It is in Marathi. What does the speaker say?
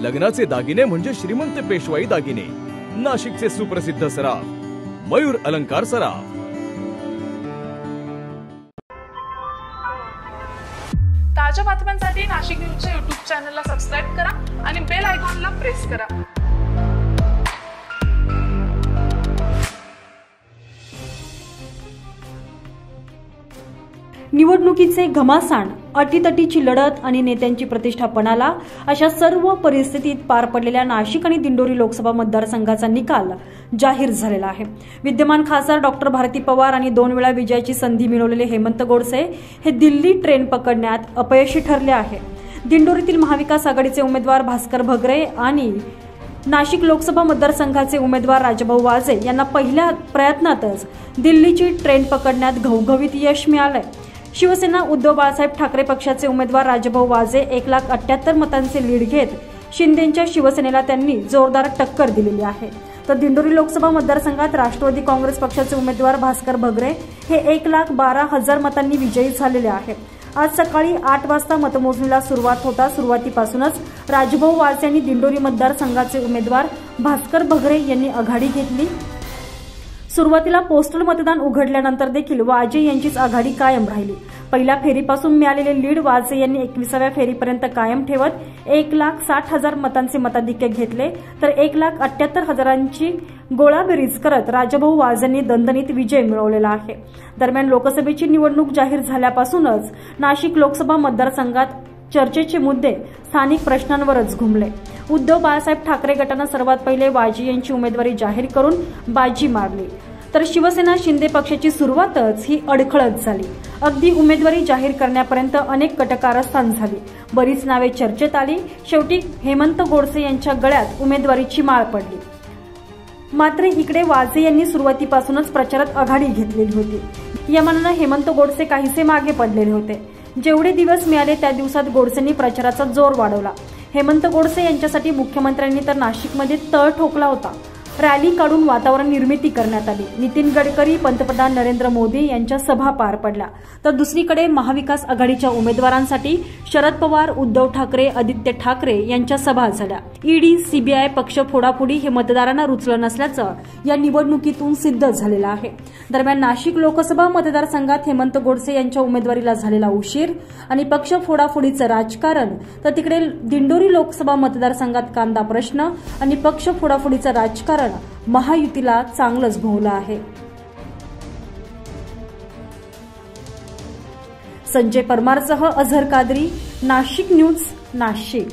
लग्नाचे दागिने म्हणजे श्रीमंत पेशवाई दागिने, नाशिकचे सुप्रसिद्ध सराफ मयूर अलंकार सराफ। ताज्या बातम्यांसाठी नाशिक न्यूजच्या YouTube चॅनलला सबस्क्राइब करा आणि बेल आयकॉनला प्रेस करा। निवडणुकीचे घमासान, अटीतटीची लढत आणि नेत्यांची प्रतिष्ठा पणाला अशा सर्व परिस्थितीत पार पडलेल्या नाशिक आणि दिंडोरी लोकसभा मतदारसंघाचा निकाल जाहीर झालेला आहे। विद्यमान खासदार डॉक्टर भारती पवार आणि 2 वेळा विजयाची संधी मिळवलेले हेमंत गोडसे हे दिल्ली ट्रेन पकडण्यात अपयशी ठरले आहे। दिंडोरीतील महाविकास आघाडीचे उमेदवार भास्कर भगरे आणि नाशिक लोकसभा मतदारसंघाचे उमेदवार राजाभाऊ वाजे यांना पहिल्या प्रयत्नातच दिल्लीची ट्रेन पकडण्यात घवघवीत यश मिळाले। शिवसेना उद्धव बाळासाहेब ठाकरे पक्षाचे उमेदवार राजाभाऊ वाजे 1,78,000 मतांचे लीड घेत शिंदेच्या शिवसेनेला त्यांनी जोरदार टक्कर दिलेली आहे। तर दिंडोरी लोकसभा मतदारसंघात राष्ट्रवादी काँग्रेस पक्षाचे उमेदवार भास्कर भगरे हे 1,12,000 मतांनी विजयी झालेले आहेत। आज सकाळी 8 वाजता मतमोजणीला सुरुवात होता सुरुवातीपासूनच राजाभाऊ वाजे यांनी दिंडोरी मतदारसंघाचे उमेदवार भास्कर भगरे यांनी आघाडी घेतली। सुरुवातीला पोस्टल मतदान उघडल्यानंतर देखील वाजे यांचीच आघाडी कायम राहिली। पहिल्या फेरीपासून मिळालेले लीड वाजे यांनी 21व्या फेरीपर्यंत कायम ठेवत 1,60,000 मतांचे मताधिक्य घेतले, तर 1,78,000ची गोळाबेरीज करत राजाभाऊ वाजेंनी दणदणीत विजय मिळवलेला आहे। दरम्यान लोकसभेची निवडणूक जाहीर झाल्यापासूनच नाशिक लोकसभा मतदारसंघात चर्चेचे मुद्दे स्थानिक प्रश्नांवरच घुमले। उद्धव बाळासाहेब ठाकरे गटानं सर्वात पहिले वाजे यांची उमेदवारी जाहीर करून बाजी मारली, तर शिवसेना शिंदे पक्षाची सुरुवातच ही अडखळत झाली। अगदी उमेदवारी जाहीर करण्यापर्यंत अनेक कटकारस्थान झाली, बरीच नावे चर्चेत आली। शेवटी हेमंत गोडसे यांच्या गळ्यात उमेदवारीची माळ पडली। मात्र इकडे वाजे यांनी सुरुवातीपासूनच प्रचारात आघाडी घेतलेली होती। या मानानं हेमंत गोडसे काहीसे मागे पडलेले होते। जेवढे दिवस मिळाले त्या दिवसात गोडसेंनी प्रचाराचा जोर वाढवला। हेमंत गोडसे यांच्यासाठी मुख्यमंत्र्यांनी तर नाशिकमध्ये तळ ठोकला होता। रॅली काढून वातावरण निर्मिती करण्यात आली। नितीन गडकरी, पंतप्रधान नरेंद्र मोदी यांच्या सभा पार पडल्या, तर दुसरीकडे महाविकास आघाडीच्या उमेदवारांसाठी शरद पवार, उद्धव ठाकरे, आदित्य ठाकरे यांच्या सभा झाल्या। ईडी, सीबीआय पक्ष फोडाफोडी हे मतदारांना रुचलं नसल्याचं या निवडणुकीतून सिद्ध झालेलं आहे। दरम्यान नाशिक लोकसभा मतदारसंघात हेमंत गोडसे यांच्या उमेदवारीला झालेला उशीर आणि पक्ष फोडाफोडीचं राजकारण, तर तिकडे दिंडोरी लोकसभा मतदारसंघात कांदा प्रश्न आणि पक्ष फोडाफोडीचं राजकारण महायुतीला चांगलंच भोवलं आहे। संजय परमारसह अझर कादरी, नाशिक न्यूज, नाशिक।